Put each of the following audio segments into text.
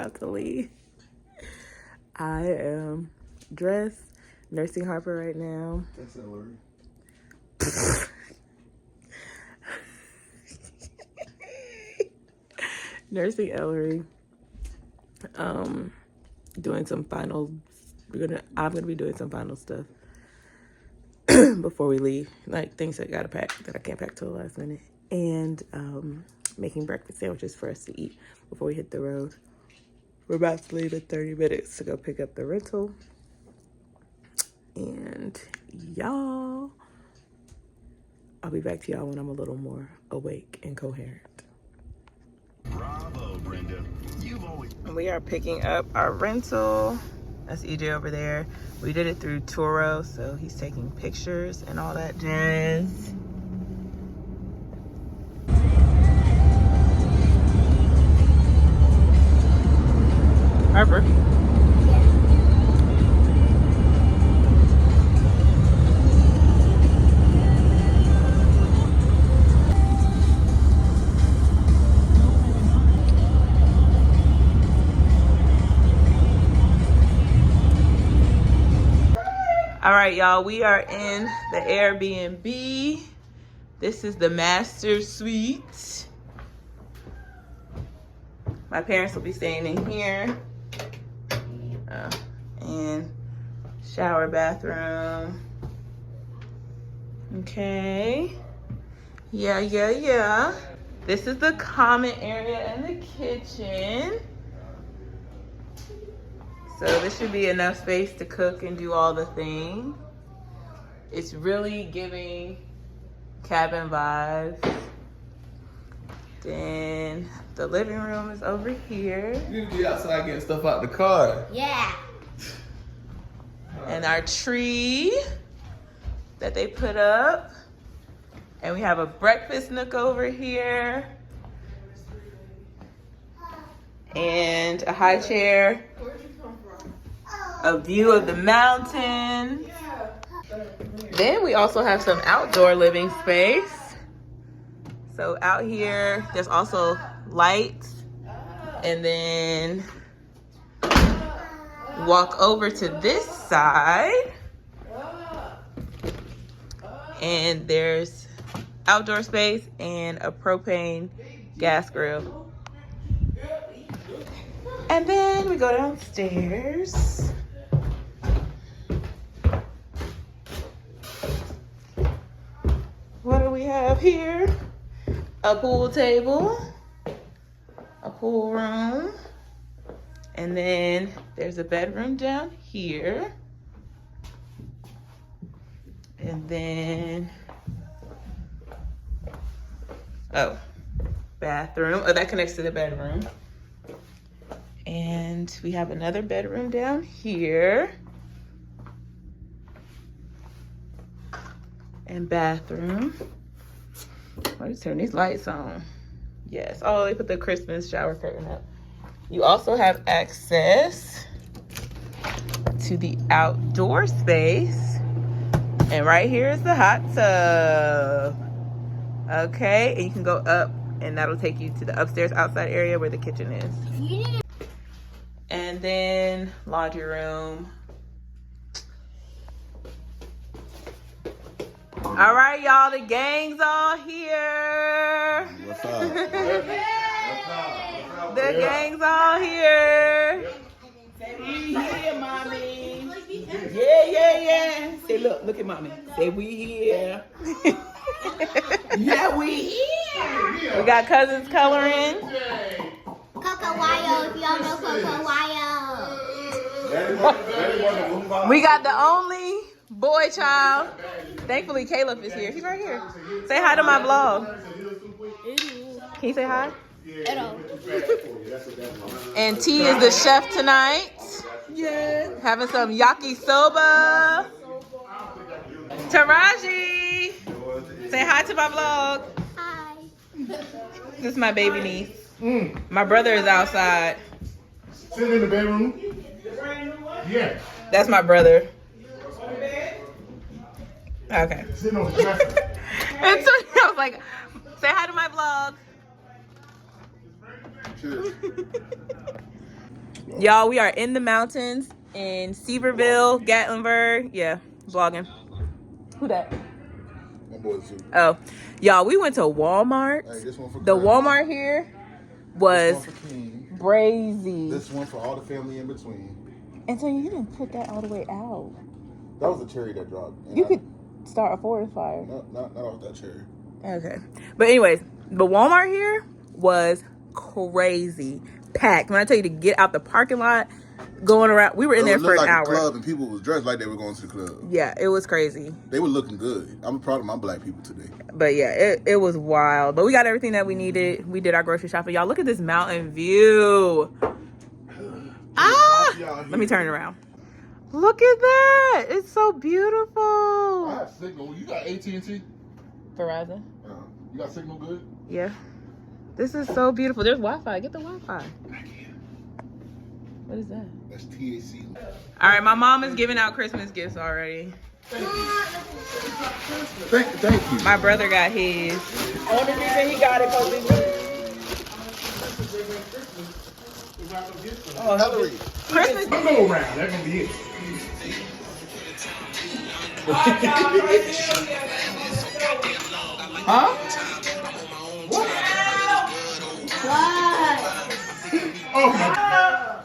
about to leave. I am dressed, nursing Harper right now. That's Ellery. Nursing Ellery. Doing some final. I'm gonna be doing some final stuff before we leave, like things that I gotta pack that I can't pack till the last minute, and making breakfast sandwiches for us to eat before we hit the road. We're about to leave in 30 minutes to go pick up the rental, and y'all, I'll be back to y'all when I'm a little more awake and coherent. Bravo, Brenda. We are picking up our rental. That's EJ over there. We did it through Turo, so he's taking pictures and all that jazz. Harper. All right, y'all, we are in the Airbnb. This is the master suite. My parents will be staying in here. And shower, bathroom. Okay. Yeah. This is the common area and the kitchen. So this should be enough space to cook and do all the things. It's really giving cabin vibes. Then the living room is over here. You need to be outside getting stuff out the car. Yeah. And our tree that they put up. And we have a breakfast nook over here. And a high chair. A view of the mountains. Then we also have some outdoor living space. So out here, there's also lights. And then walk over to this side. And there's outdoor space and a propane gas grill. And then we go downstairs. What do we have here? A pool table, a pool room, and then there's a bedroom down here. And then, bathroom. Oh, that connects to the bedroom. And we have another bedroom down here. And bathroom. Let's turn these lights on. Yes. Oh, they put the Christmas shower curtain up. You also have access to the outdoor space. And right here is the hot tub. Okay. And you can go up and that'll take you to the upstairs outside area where the kitchen is. And then laundry room. All right, y'all, the gang's all here. What's up? The gang's all here. Say we here, mommy. Yeah. Say, look at mommy. Say we here. Yeah, we here. We got cousins coloring. Coco Wayo, if y'all know Coco Wayo. We got the only boy child. Thankfully, Caleb is here. He's right here. Say hi to my vlog. Can you say hi? Hello. And T is the chef tonight. Yeah. Having some yakisoba. Taraji. Say hi to my vlog. Hi. This is my baby niece. My brother is outside. Sitting in the bedroom? Yeah. That's my brother. Okay. Sitting on the dresser. And so I was like, say hi to my vlog. Y'all, we are in the mountains in Seaverville, Gatlinburg. Yeah, vlogging. Who that? My boy too. Oh, y'all, we went to Walmart. Hey, this one for The Grandma. Walmart here This was one for King. crazy. This one for all the family in between. And so you didn't put that all the way out. That was a cherry that dropped. And You could start a forest fire. Not off that cherry. Okay. But anyways, the Walmart here was crazy. Packed. When I tell you to get out the parking lot, going around, we were in there for an like hour. A club and people was dressed like they were going to the club. Yeah, it was crazy. They were looking good. I'm proud of my black people today. But yeah, it was wild. But we got everything that we needed. We did our grocery shopping. Y'all, look at this mountain view. Let me turn it around. Look at that. It's so beautiful. I have signal. You got AT&T? Verizon. You got signal good? Yeah. This is so beautiful. There's Wi-Fi. Get the Wi-Fi. What is that? That's TAC. All right, my mom is giving out Christmas gifts already. Thank you. My brother got his. Only reason he got it because Oh, Hillary. Christmas. Go around. That's gonna be it. huh? What? Oh my.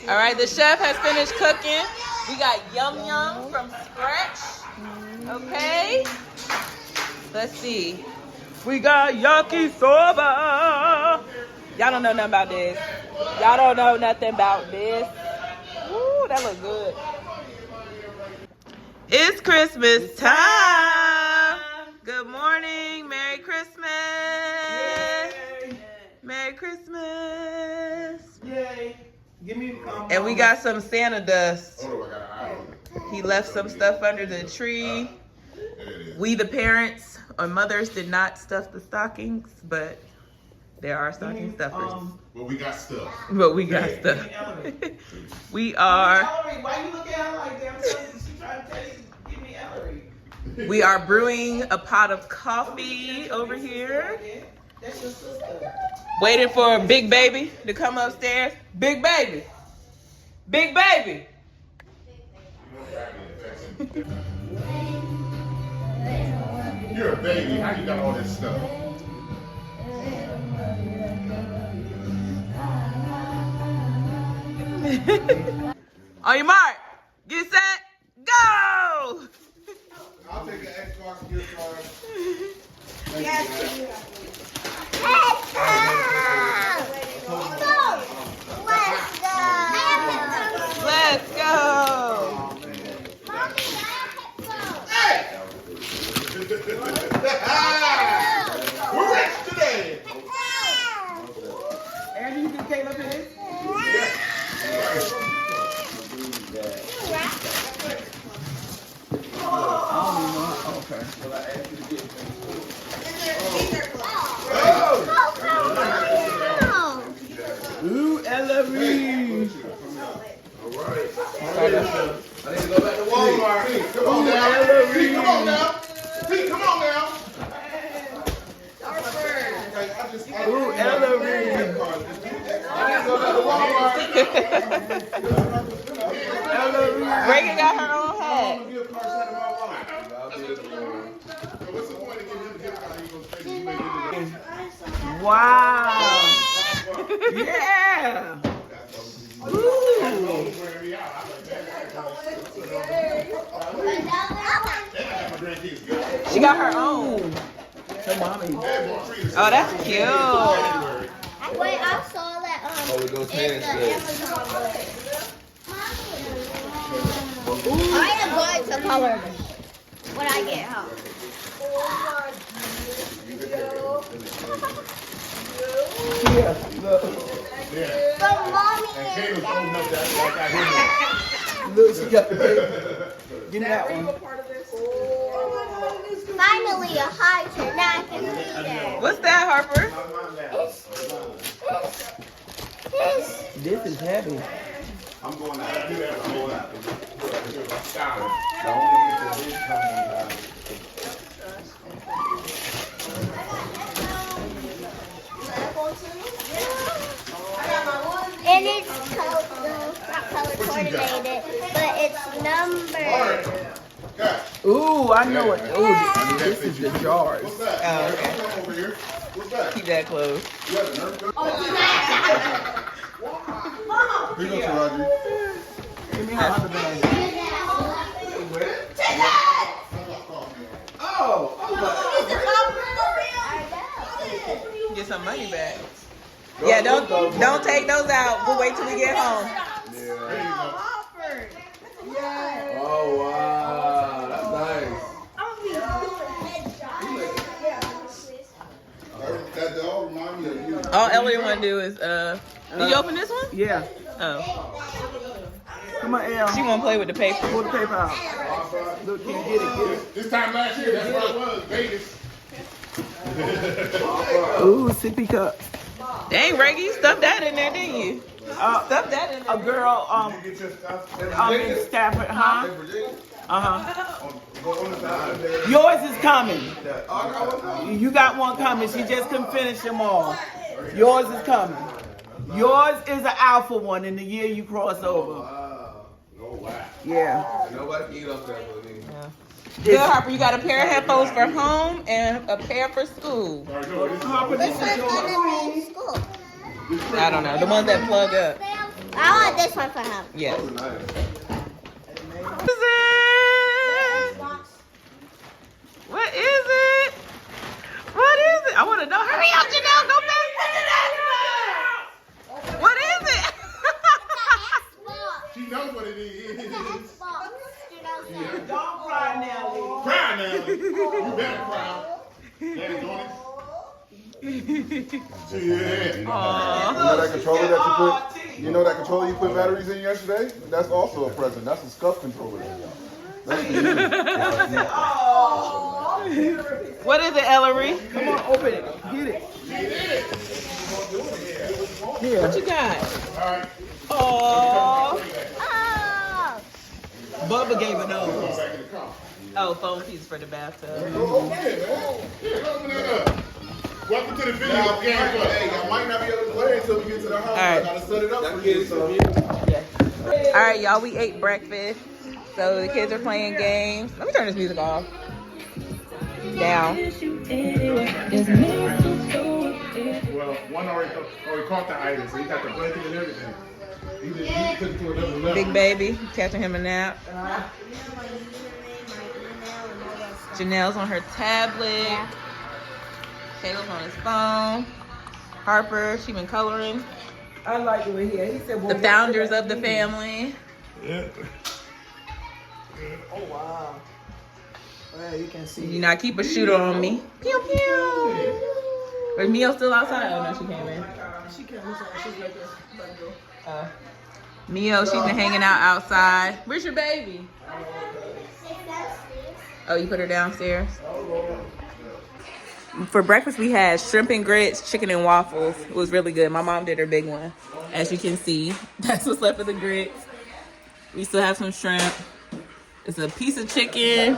All right, the chef has finished cooking. We got yum yum from scratch. Okay. Let's see. We got yakisoba. Y'all don't know nothing about this. Y'all don't know nothing about this. Ooh, that looks good. It's Christmas time. Good morning. Merry Christmas. Merry Christmas. Yay. Give me And we got some Santa dust. Oh, I got an eye on it. He left some stuff under the tree. We, the parents or mothers, did not stuff the stockings, but there are stocking stuffers. But we got stuff. But we got stuff. We are. Ellery, why you looking at her like that? I'm telling you, she trying to tell you, give me Ellery. We are brewing a pot of coffee over here. That's your sister. Waiting for Big Baby to come upstairs. Big Baby. Big Baby. You're a baby. How you got all this stuff? On your mark. Get set. Go. I'll take an Xbox gift card. Let's go. We're rich today. And you can Caleb in it? Ooh, Ellery. All right. I need to go back to Walmart. Come on now. Come on now. Come on now. Ooh, Ellery. I need to go back to Walmart. Reagan got her own hat. What's the point of giving him a gift card? He's gonna spend it. You may give it. Wow. Yeah. She got her own. Her mommy. Oh, that's cute. Wait, I saw that Holy Ghost handshake. I am going to color when I get home. Yeah, look. But mommy And Caleb's holding up that like I hear him. Look, she got the paper. Give me that one. finally a high chair. Now I can see that. What's that, Harper? This is heavy. I'm going out. I'm going out. And it's cold. coordinated, but it's numbered. Ooh, I know it. Ooh, this is the jars. What's that? Oh, okay. Come over here. What's that? Keep that close. You got the nerve gun? Here you go, Taraji. Give me her other bag. Get some money back. Yeah, don't take those out. We'll wait till we get home. Oh wow, that's nice. That dog remind me of you. All Ellie want to do is did you open this one? Yeah. Oh, Come on, Elle. she want to play with the paper. Pull the paper out. Look, get it. This time last year, that's what it was, Vegas. Ooh, sippy cup. Dang, Reggie, you stuffed that in there, didn't you? Stuff that in there. A girl, in Stafford, huh? Yours is coming. You got one coming. She just couldn't finish them all. Yours is coming. Yours is an alpha one in the year you cross over. Yeah. Nobody can eat up that with me. Good, Harper, you got a pair of headphones for home and a pair for school. Harper, this is yours. I don't know, the ones that plug up. I want this one for him. Yes. What is it? What is it? I want to know. Hurry up, Janelle. Go back to the What is it? She knows what it is. Don't cry, Nelly. Cry now. You better cry. Daddy doing it. Yeah. You know that controller that you put? You know that controller you put batteries in yesterday? That's also a present. That's a scuff controller. That's for you. What is it, Ellery? Come on, open it. Get it. What you got? Alright. Oh, Oh! Bubba gave it over. Back in the car. oh, phone keys for the bathtub. Okay, man. Here, open that up. Welcome to the video game. Hey, I might not be able to play until we get to the house. right. I gotta set it up for you. So. All right, y'all, we ate breakfast. So the kids are playing games. Let me turn this music off. Down. Well, one already caught the item, so he got the blanket and everything. He took it to another level. Big baby, catching him a nap. Janelle's on her tablet. Kayla's on his phone. Harper, she been coloring. I like it here. He said, The founders of the family. Yeah. Oh, wow. Well, you can see. You know, I keep a shooter on me. Pew, pew. Is Mio still outside? Oh, no, she came in. She came inside. She's like this. Mio, she's been hanging out outside. Where's your baby? Oh, you put her downstairs? For breakfast, we had shrimp and grits, chicken and waffles. It was really good. My mom did her big one. As you can see, that's what's left of the grits. We still have some shrimp. It's a piece of chicken.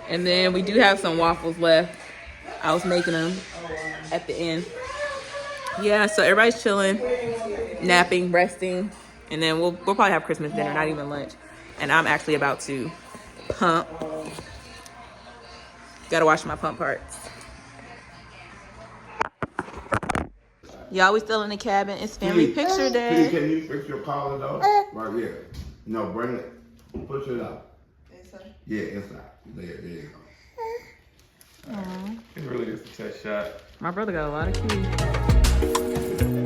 And then we do have some waffles left. I was making them at the end. Yeah, so everybody's chilling, napping, resting. And then we'll probably have Christmas dinner, not even lunch. And I'm actually about to pump. Gotta wash my pump parts. Y'all, we still in the cabin. It's family picture day. Can you fix your collar though? Right here. No, bring it. Push it up. Inside? Yeah, inside. There you go. It really is a test shot. My brother got a lot of keys.